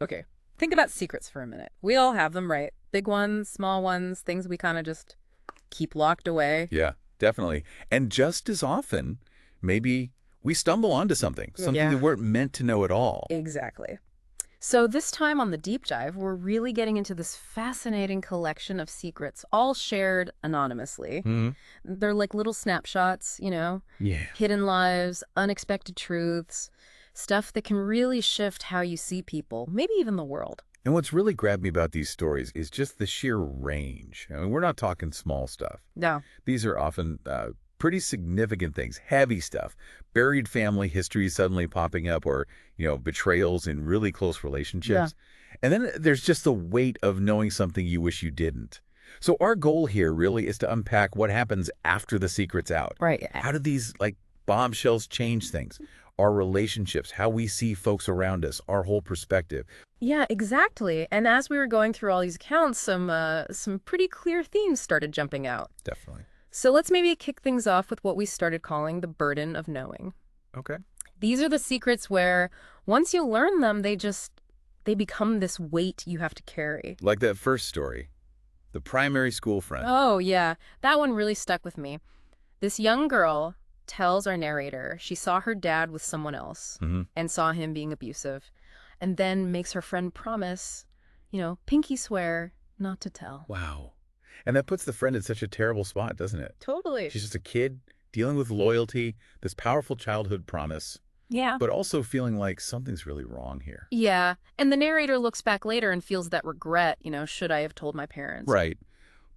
Okay, think about secrets for a minute. We all have them, right? Big ones, small ones, things we kind of just keep locked away. Yeah, definitely. And just as often, maybe we stumble onto something Yeah, that weren't meant to know at all. exactly. So this time on the deep dive, we're really getting into this fascinating collection of secrets, all shared anonymously. Hmm. They're like little snapshots, Yeah. hidden lives, unexpected truths, stuff that can really shift how you see people, maybe even the world. And what's really grabbed me about these stories is just the sheer range. I mean, we're not talking small stuff. No. These are often pretty significant things, heavy stuff, buried family history suddenly popping up, or betrayals in really close Yeah. relationships. And then there's just the weight of knowing something you wish you didn't. So our goal here really is to unpack what happens after the secret's out. Right. How do these bombshells change things? Our relationships, how we see folks around us, our whole perspective. Yeah, exactly. And as we were going through all these accounts, some pretty clear themes started jumping out. Definitely. So let's maybe kick things off with what we started calling the burden of knowing. Okay. These are the secrets where once you learn them, they become this weight you have to carry. Like that first story, the primary school friend. Oh, yeah. That one really stuck with me. This young girl tells our narrator she saw her dad with someone else Hmm. and saw him being abusive, and then makes her friend promise, pinky swear not to tell. Wow. And that puts the friend in such a terrible spot, doesn't it? Totally. She's just a kid dealing with loyalty, this powerful childhood promise, Yeah. but also feeling like something's really wrong here. Yeah. And the narrator looks back later and feels that regret, should I have told my parents? Right.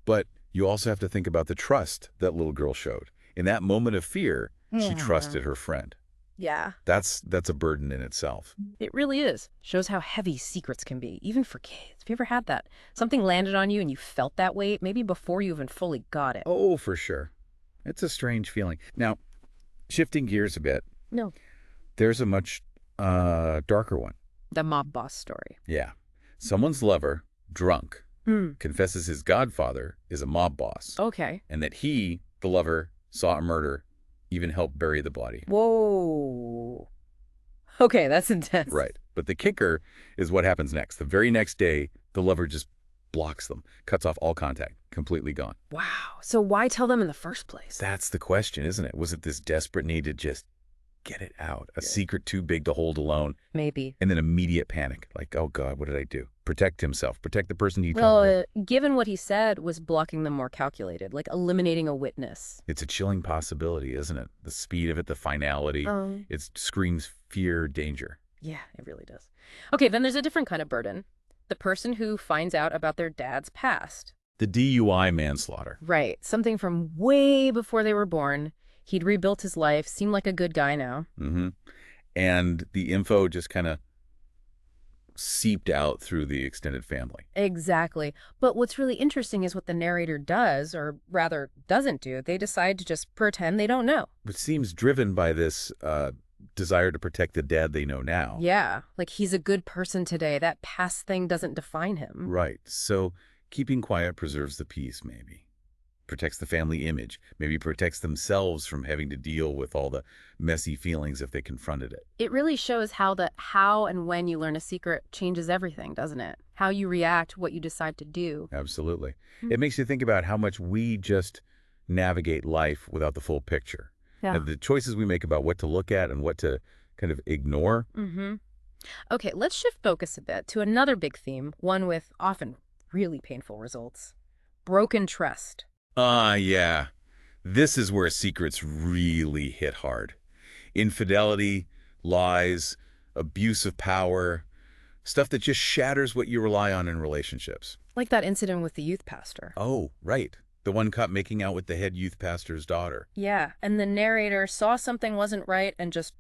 But you also have to think about the trust that little girl showed. In that moment of fear, she Yeah. trusted her friend. Yeah. That's a burden in itself. It really is. Shows how heavy secrets can be, even for kids. Have you ever had that? Something landed on you and you felt that weight, maybe before you even fully got it. Oh, for sure. It's a strange feeling. Now, shifting gears a bit, No. there's a much darker one. The mob boss story. Yeah. Someone's lover, drunk, Hmm. confesses his godfather is a mob boss, Okay. and that he, the lover, saw a murder, even helped bury the body. Whoa. Okay, that's intense. Right. But the kicker is what happens next. The very next day, the lover just blocks them, cuts off all contact, completely gone. Wow. So why tell them in the first place? That's the question, isn't it? Was it this desperate need to just get it out? A Yeah. secret too big to hold alone? Maybe. And then immediate panic. Like, oh God, what did I do? Protect himself. Protect the person he Well, told. given what he said, was blocking them more calculated, like eliminating a witness. It's a chilling possibility, isn't it? The speed of it, the finality. It screams fear, danger. Yeah, it really does. Okay, then there's a different kind of burden. The person who finds out about their dad's past. The DUI manslaughter. Right, something from way before they were born. He'd rebuilt his life, seemed like a good guy now. Hmm. And the info just kind of seeped out through the extended family. Exactly. But what's really interesting is what the narrator does, or rather doesn't do. They decide to just pretend they don't know. Which seems driven by this desire to protect the dad they know now. Yeah, like he's a good person today. That past thing doesn't define him. Right. So keeping quiet preserves the peace, maybe. Protects the family image. Maybe protects themselves from having to deal with all the messy feelings if they confronted it. It really shows how and when you learn a secret changes everything, doesn't it? How you react, what you decide to do. Absolutely. It makes you think about how much we just navigate life without the full picture. Yeah. And the choices we make about what to look at and what to kind of ignore. Mm-hmm. Okay, let's shift focus a bit to another big theme, one with often really painful results. Broken trust. Yeah. This is where secrets really hit hard. Infidelity, lies, abuse of power, stuff that just shatters what you rely on in relationships. Like that incident with the youth pastor. Oh, right. The one caught making out with the head youth pastor's daughter. Yeah, and the narrator saw something wasn't right and just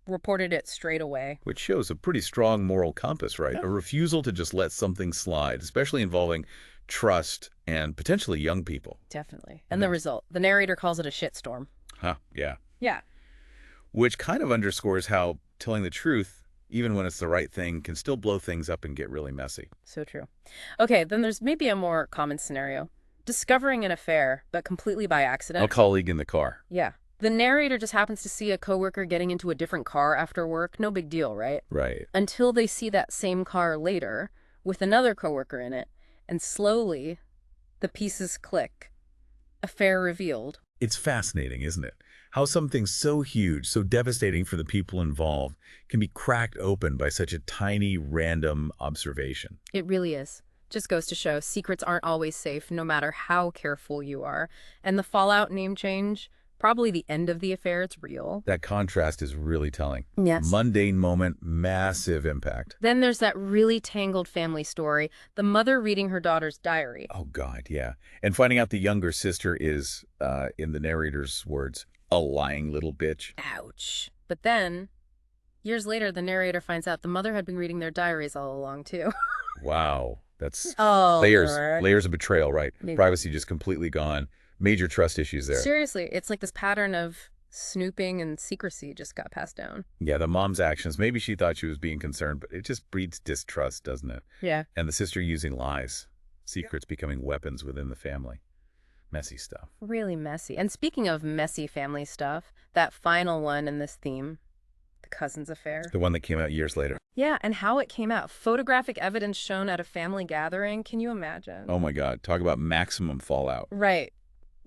reported it straight away. Which shows a pretty strong moral compass, right? Yeah. A refusal to just let something slide, especially involving trust and potentially young people. Definitely. And the result, the narrator calls it a shitstorm. Huh, yeah. Yeah. Which kind of underscores how telling the truth, even when it's the right thing, can still blow things up and get really messy. So true. Okay, then there's maybe a more common scenario. Discovering an affair, but completely by accident. A colleague in the car. Yeah. The narrator just happens to see a coworker getting into a different car after work. No big deal, right? Right. Until they see that same car later with another coworker in it. And slowly, the pieces click. Affair revealed. It's fascinating, isn't it? How something so huge, so devastating for the people involved, can be cracked open by such a tiny, random observation. It really is. Just goes to show secrets aren't always safe, no matter how careful you are. And the fallout name change, probably the end of the affair, it's real. That contrast is really telling. Yes. Mundane moment, massive impact. Then there's that really tangled family story, the mother reading her daughter's diary. Oh, God, yeah. And finding out the younger sister is, in the narrator's words, a lying little bitch. Ouch. But then, years later, the narrator finds out the mother had been reading their diaries all along, too. Wow. That's Oh, layers of betrayal, right? Maybe. Privacy just completely gone. Major trust issues there. Seriously, it's like this pattern of snooping and secrecy just got passed down. Yeah, the mom's actions, maybe she thought she was being concerned, but it just breeds distrust, doesn't it? Yeah. And the sister using lies, secrets becoming weapons within the family. Messy stuff. Really messy. And speaking of messy family stuff, that final one in this theme, the cousin's affair. The one that came out years later. Yeah, and how it came out. Photographic evidence shown at a family gathering. Can you imagine? Oh my God, talk about maximum fallout. Right.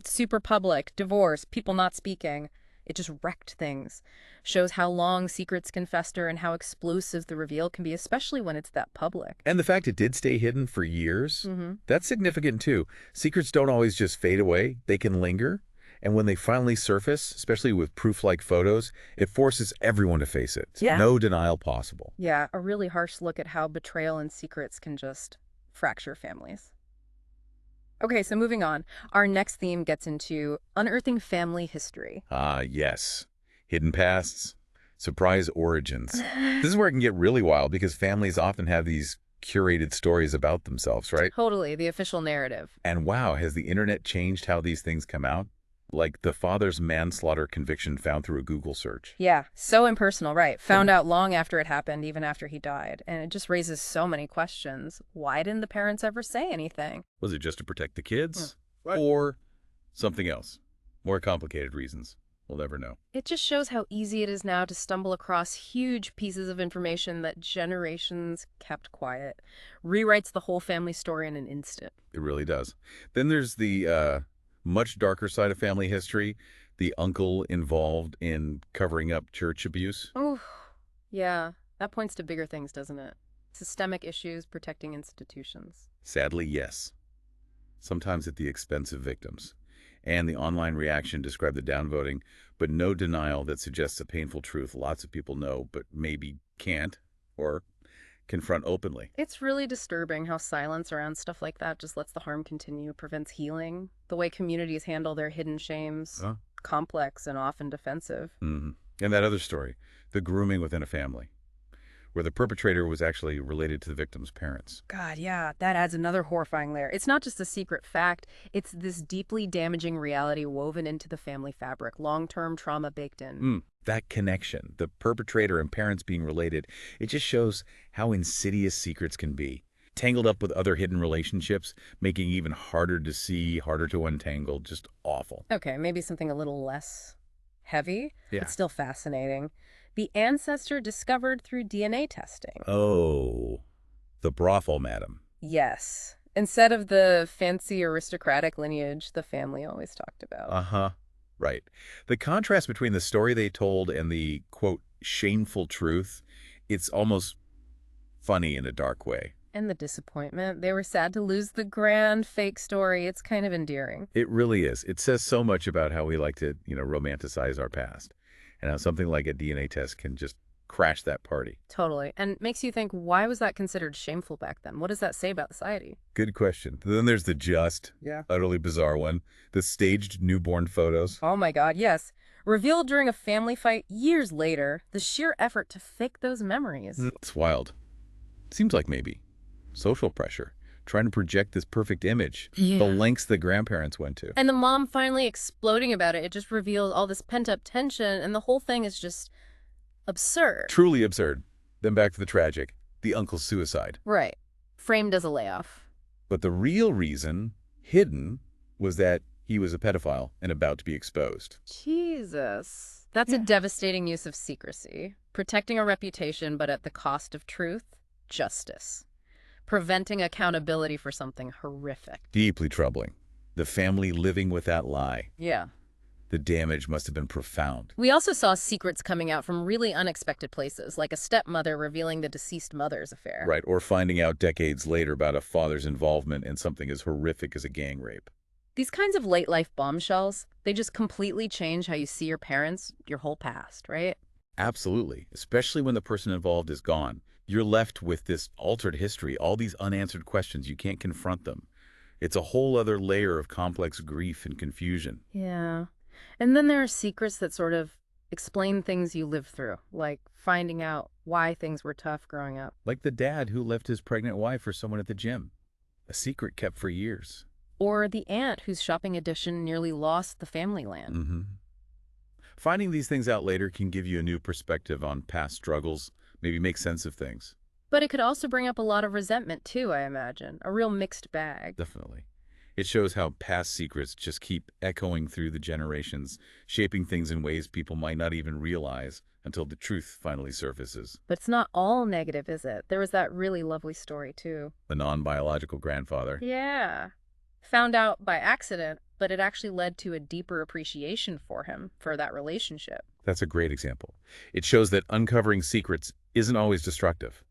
Super public, divorce, people not speaking. It just wrecked things. Shows how long secrets can fester and how explosive the reveal can be, especially when it's that public. And the fact it did stay hidden for years, Mm-hmm. that's significant too. Secrets don't always just fade away, they can linger. And when they finally surface, especially with proof-like photos, it forces everyone to face it. Yeah. No denial possible. Yeah, a really harsh look at how betrayal and secrets can just fracture families. Okay, so moving on. Our next theme gets into unearthing family history. Ah, yes. Hidden pasts, surprise origins. This is where it can get really wild because families often have these curated stories about themselves, right? Totally, the official narrative. And wow, has the internet changed how these things come out? Like the father's manslaughter conviction found through a Google search. Yeah, so impersonal, right? Found out long after it happened, even after he died. And it just raises so many questions. Why didn't the parents ever say anything? Was it just to protect the kids? Or something else? More complicated reasons. We'll never know. It just shows how easy it is now to stumble across huge pieces of information that generations kept quiet. Rewrites the whole family story in an instant. It really does. Then there's the much darker side of family history, the uncle involved in covering up church abuse. Oh, yeah. That points to bigger things, doesn't it? Systemic issues protecting institutions. Sadly, yes. Sometimes at the expense of victims. And the online reaction described the downvoting, but no denial that suggests a painful truth lots of people know, but maybe can't or confront openly. It's really disturbing how silence around stuff like that just lets the harm continue, prevents healing. The way communities handle their hidden shames, complex and often defensive. And that other story, the grooming within a family, where the perpetrator was actually related to the victim's parents. God, yeah, that adds another horrifying layer. It's not just a secret fact, it's this deeply damaging reality woven into the family fabric, long-term trauma baked in. That connection, the perpetrator and parents being related, it just shows how insidious secrets can be. Tangled up with other hidden relationships, making it even harder to see, harder to untangle, just awful. Okay, maybe something a little less heavy, Yeah. but still fascinating. The ancestor discovered through DNA testing. Oh, the brothel madam. Yes. Instead of the fancy aristocratic lineage the family always talked about. Uh-huh. Right. The contrast between the story they told and the, quote, shameful truth, it's almost funny in a dark way. And the disappointment. They were sad to lose the grand fake story. It's kind of endearing. It really is. It says so much about how we like to, romanticize our past. And how something like a DNA test can just crash that party. Totally. And makes you think, why was that considered shameful back then? What does that say about society? Good question. Then there's the utterly bizarre one, the staged newborn photos. Oh my God, yes. Revealed during a family fight years later, the sheer effort to fake those memories. It's wild. Seems like maybe social pressure, trying to project this perfect image, the lengths the grandparents went to. And the mom finally exploding about it, it just reveals all this pent-up tension, and the whole thing is just absurd. Truly absurd. Then back to the tragic, the uncle's suicide. Right. Framed as a layoff. But the real reason, hidden, was that he was a pedophile and about to be exposed. Jesus. That's a devastating use of secrecy. Protecting a reputation, but at the cost of truth, justice. Preventing accountability for something horrific. Deeply troubling. The family living with that lie. Yeah. The damage must have been profound. We also saw secrets coming out from really unexpected places, like a stepmother revealing the deceased mother's affair. Right, or finding out decades later about a father's involvement in something as horrific as a gang rape. These kinds of late-life bombshells, they just completely change how you see your parents, your whole past, right? Absolutely, especially when the person involved is gone. You're left with this altered history, all these unanswered questions. You can't confront them. It's a whole other layer of complex grief and confusion. Yeah. And then there are secrets that sort of explain things you lived through, like finding out why things were tough growing up. Like the dad who left his pregnant wife for someone at the gym. A secret kept for years. Or the aunt whose shopping addiction nearly lost the family land. Mm-hmm. Finding these things out later can give you a new perspective on past struggles, maybe make sense of things. But it could also bring up a lot of resentment too, I imagine. A real mixed bag. Definitely. It shows how past secrets just keep echoing through the generations, shaping things in ways people might not even realize until the truth finally surfaces. But it's not all negative, is it? There was that really lovely story too. The non-biological grandfather. Yeah. Found out by accident, but it actually led to a deeper appreciation for him, for that relationship. That's a great example. It shows that uncovering secrets isn't always destructive.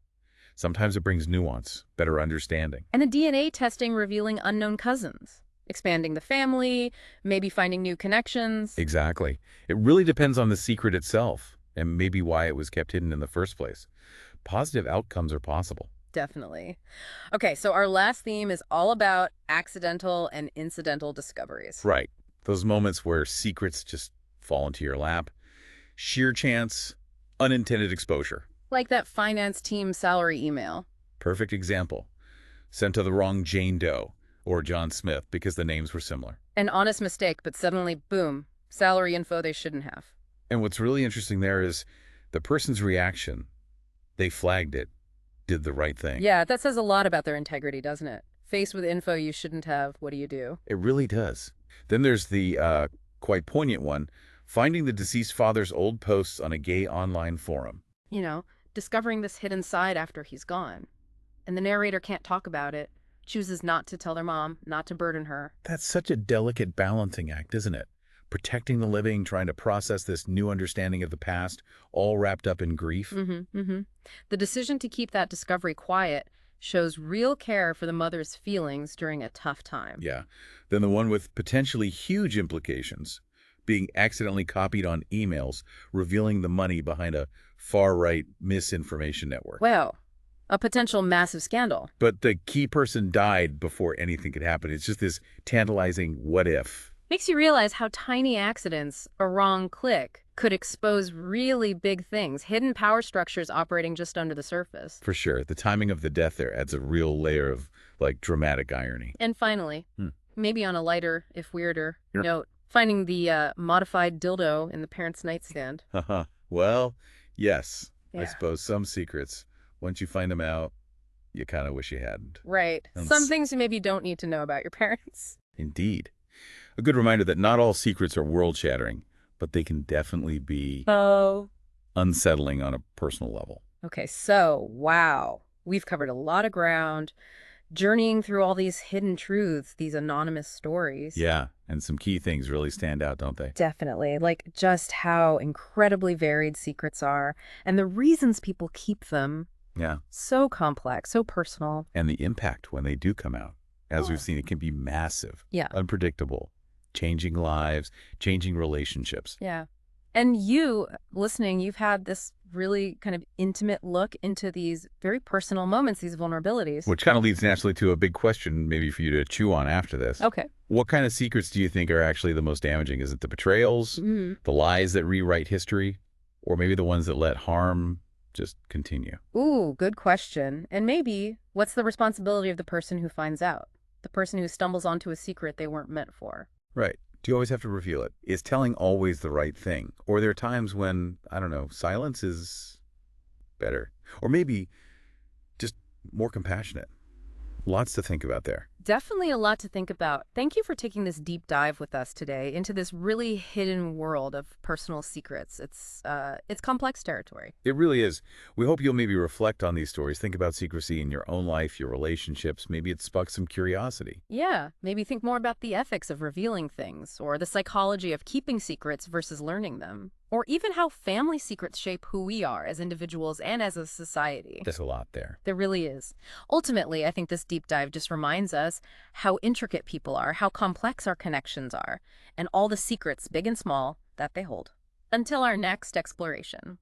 Sometimes it brings nuance, better understanding. And the DNA testing revealing unknown cousins, expanding the family, maybe finding new connections. Exactly. It really depends on the secret itself, and maybe why it was kept hidden in the first place. Positive outcomes are possible. Definitely. Okay, so our last theme is all about accidental and incidental discoveries. Right. Those moments where secrets just fall into your lap. Sheer chance, unintended exposure. Like that finance team salary email. Perfect example. Sent to the wrong Jane Doe or John Smith because the names were similar. An honest mistake, but suddenly, boom, salary info they shouldn't have. And what's really interesting there is the person's reaction. They flagged it, did the right thing. Yeah, that says a lot about their integrity, doesn't it? Faced with info you shouldn't have, what do you do? It really does. Then there's the quite poignant one, finding the deceased father's old posts on a gay online forum. You know, discovering this hidden side after he's gone. And the narrator can't talk about it, chooses not to tell their mom, not to burden her. That's such a delicate balancing act, isn't it? Protecting the living, trying to process this new understanding of the past, all wrapped up in grief. The decision to keep that discovery quiet shows real care for the mother's feelings during a tough time. Yeah. Then the one with potentially huge implications, being accidentally copied on emails, revealing the money behind a far-right misinformation network. Well, a potential massive scandal. But the key person died before anything could happen. It's just this tantalizing what if. Makes you realize how tiny accidents, a wrong click, could expose really big things, hidden power structures operating just under the surface. For sure. The timing of the death there adds a real layer of, like, dramatic irony. And finally, maybe on a lighter, if weirder, note, finding the modified dildo in the parents' nightstand. Well, yes. Yeah. I suppose some secrets, once you find them out, you kind of wish you hadn't. Right. Some things you maybe don't need to know about your parents. Indeed. A good reminder that not all secrets are world-shattering, but they can definitely be unsettling on a personal level. Okay, so, wow. We've covered a lot of ground, journeying through all these hidden truths, these anonymous stories. Yeah, and some key things really stand out, don't they? Definitely. Like just how incredibly varied secrets are and the reasons people keep them. Yeah. So complex, so personal. And the impact when they do come out. As we've seen, it can be massive, unpredictable, changing lives, changing relationships. Yeah. And you, listening, you've had this really kind of intimate look into these very personal moments, these vulnerabilities. Which kind of leads naturally to a big question maybe for you to chew on after this. Okay. What kind of secrets do you think are actually the most damaging? Is it the betrayals, the lies that rewrite history, or maybe the ones that let harm just continue? Ooh, good question. And maybe what's the responsibility of the person who finds out? The person who stumbles onto a secret they weren't meant for. Right. Do you always have to reveal it? Is telling always the right thing? Or are there times when, I don't know, silence is better? Or maybe just more compassionate? Lots to think about there. Definitely a lot to think about. Thank you for taking this deep dive with us today into this really hidden world of personal secrets. It's complex territory. It really is. We hope you'll maybe reflect on these stories, think about secrecy in your own life, your relationships. Maybe it sparks some curiosity. Yeah, maybe think more about the ethics of revealing things, or the psychology of keeping secrets versus learning them, or even how family secrets shape who we are as individuals and as a society. There's a lot there. There really is. Ultimately, I think this deep dive just reminds us how intricate people are, how complex our connections are, and all the secrets, big and small, that they hold. Until our next exploration.